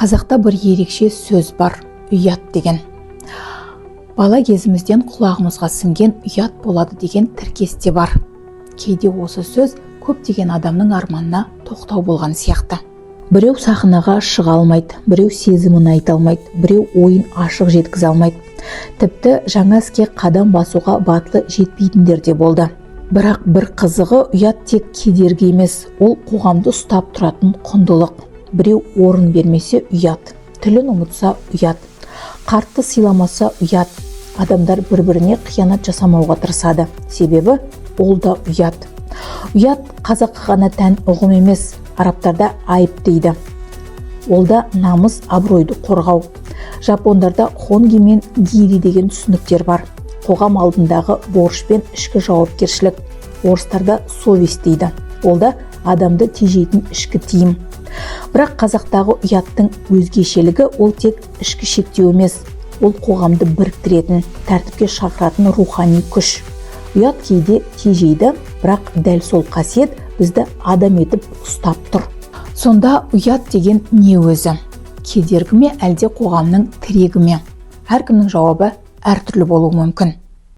Қазақта бір ерекше сөз бар, ұят деген. Бала кезімізден құлағымызға сіңген ұят болады деген тіркесте бар. Кейде осы сөз көптеген адамның арманына тоқтау болған сияқты. Біреу сахнаға шыға алмайды, біреу сезімін айта алмайды, біреу ойын ашық жеткізе алмайды. Тіпті жаңа іске қадам басуға батылы жетпейтіндер де болды. Бірақ бір қызығы, ұят тек кедергі емес, ол қоғамды ұстап тұратын құндылық. Біреу орын бермесе ұят, тілін ұмытса ұят, қартты сыйламаса ұят. Адамдар бір-біріне қиянат жасамауға тырысады, себебі ол да ұят. Ұят қазаққа ғана тән ұғым емес, арабтарда айып дейді. Ол да намыс, абыройды қорғау. Жапондарда хонги мен гири деген түсініктер бар. Қоғам алдындағы борыш пен ішкі жауапкершілік. Орыстарда совесть дейді. Ол да адамды тежейтін ішкі тиым. Бірақ қазақтағы ұяттың өзгешелігі ол тек ішкі шектеу емес, ол қоғамды біріктіретін, тәртіпке шақыратын рухани күш. Ұят кейде тежейді, бірақ дәл сол қасиет бізді адам етіп ұстап тұр. Сонда ұят деген не өзі? Кедергі ме әлде қоғамның тірегі ме? Әркімнің жауабы әртүрлі болуы мүмкін.